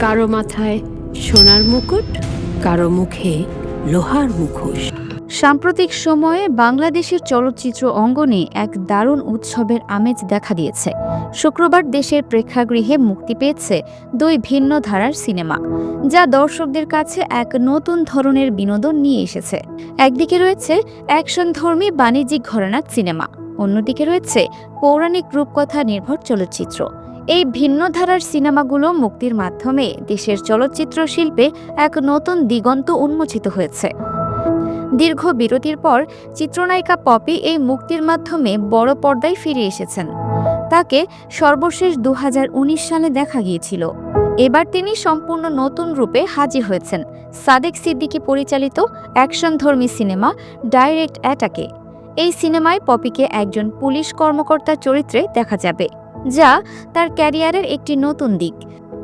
কারো মাথায় সোনার মুকুট, কারো মুখে লোহার মুখোশ। সাম্প্রতিক সময়ে বাংলাদেশের চলচ্চিত্র অঙ্গনে এক দারুণ উৎসবের আমেজ দেখা দিয়েছে। শুক্রবার দেশের প্রেক্ষাগৃহে মুক্তি পেয়েছে দুই ভিন্ন ধারার সিনেমা, যা দর্শকদের কাছে এক নতুন ধরনের বিনোদন নিয়ে এসেছে। একদিকে রয়েছে অ্যাকশনধর্মী বাণিজ্যিক ঘরানার সিনেমা, অন্যদিকে রয়েছে পৌরাণিক রূপকথা নির্ভর চলচ্চিত্র। এই ভিন্ন ধারার সিনেমাগুলো মুক্তির মাধ্যমে দেশের চলচ্চিত্র শিল্পে এক নতুন দিগন্ত উন্মোচিত হয়েছে। দীর্ঘ বিরতির পর চিত্রনায়িকা পপি এই মুক্তির মাধ্যমে বড় পর্দায় ফিরে এসেছেন। তাকে সর্বশেষ 2019 সালে দেখা গিয়েছিল। এবার তিনি সম্পূর্ণ নতুন রূপে হাজির হয়েছেন সাদেক সিদ্দিকী পরিচালিত অ্যাকশনধর্মী সিনেমা ডাইরেক্ট অ্যাটাকে। এই সিনেমায় পপিকে একজন পুলিশ কর্মকর্তার চরিত্রে দেখা যাবে, যা তার ক্যারিয়ারের একটি নতুন দিক।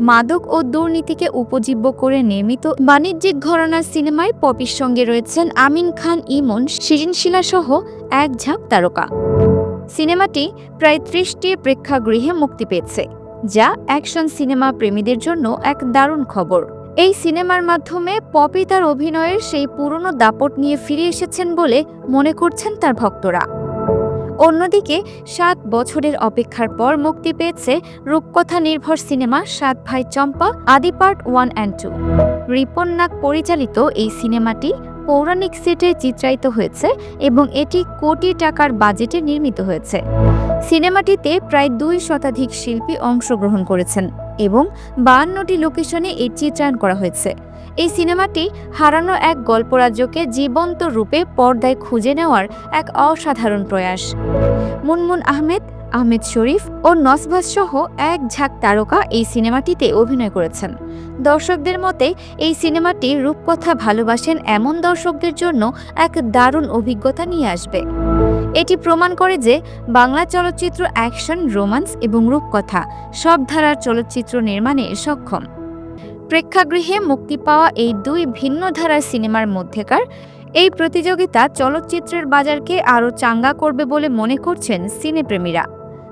মাদক ও দুর্নীতিকে উপজীব্য করে নির্মিত বাণিজ্যিক ঘরানার সিনেমায় পপির সঙ্গে রয়েছেন আমিন খান, ইমন, শিরিন শিলা সহ এক ঝাঁক তারকা। সিনেমাটি প্রায় 30টি প্রেক্ষাগৃহে মুক্তি পেয়েছে, যা অ্যাকশন সিনেমা প্রেমীদের জন্য এক দারুণ খবর। এই সিনেমার মাধ্যমে পপি তার অভিনয়ের সেই পুরনো দাপট নিয়ে ফিরে এসেছেন বলে মনে করছেন তার ভক্তরা। অন্যদিকে 7 বছরের অপেক্ষার পর মুক্তি পেয়েছে রূপকথা নির্ভর সিনেমা 7 ভাই চম্পা আদি পার্ট 1 and 2। রিপন নাগ পরিচালিত এই সিনেমাটি পৌরাণিক সেটে চিত্রায়িত হয়েছে এবং এটি কোটি টাকার বাজেটে নির্মিত হয়েছে। সিনেমাটিতে প্রায় 2 শতাধিক শিল্পী অংশগ্রহণ করেছেন এবং 52টি লোকেশনে এর চিত্রায়ন করা হয়েছে। এই সিনেমাটি হারানো এক গল্পরাজ্যকে জীবন্ত রূপে পর্দায় খুঁজে নেওয়ার এক অসাধারণ প্রয়াস। মুনমুন আহমেদ, আহমেদ শরীফ ও নসবাস সহ এক ঝাঁক তারকা এই সিনেমাটিতে অভিনয় করেছেন। দর্শকদের মতে এই সিনেমাটি রূপকথা ভালোবাসেন এমন দর্শকদের জন্য এক দারুণ অভিজ্ঞতা নিয়ে আসবে। এটি প্রমাণ করে যে বাংলা চলচ্চিত্র অ্যাকশন, রোমান্স এবং রূপকথা সব ধারার চলচ্চিত্র নির্মাণে সক্ষম। প্রেক্ষাগৃহে মুক্তি পাওয়া এই দুই ভিন্ন ধারার সিনেমার মধ্যেকার এই প্রতিযোগিতা চলচ্চিত্রের বাজারকে আরও চাঙ্গা করবে বলে মনে করছেন সিনেপ্রেমীরা।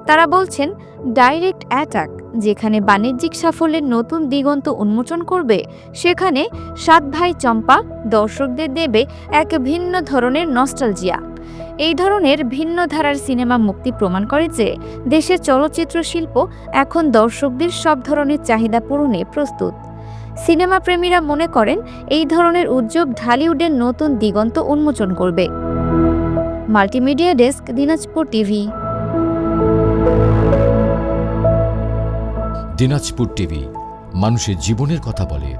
তারা বলছেন, ডাইরেক্ট অ্যাটাক যেখানে বাণিজ্যিক সাফল্যের নতুন দিগন্ত উন্মোচন করবে, সেখানে 7 ভাই চম্পা দর্শকদের দেবে এক ভিন্ন ধরনের নস্টালজিয়া। এই ধরনের ভিন্ন ধারার সিনেমা মুক্তি প্রমাণ করে যে দেশের চলচ্চিত্র শিল্প এখন দর্শকদের সব ধরনের চাহিদা পূরণে প্রস্তুত। সিনেমা প্রেমীরা মনে করেন এই ধরনের উদ্যোগ ঢালিউডের নতুন দিগন্ত উন্মোচন করবে। Multimedia desk, Dinajpur TV. Dinajpur TV মানুষের জীবনের কথা বলে।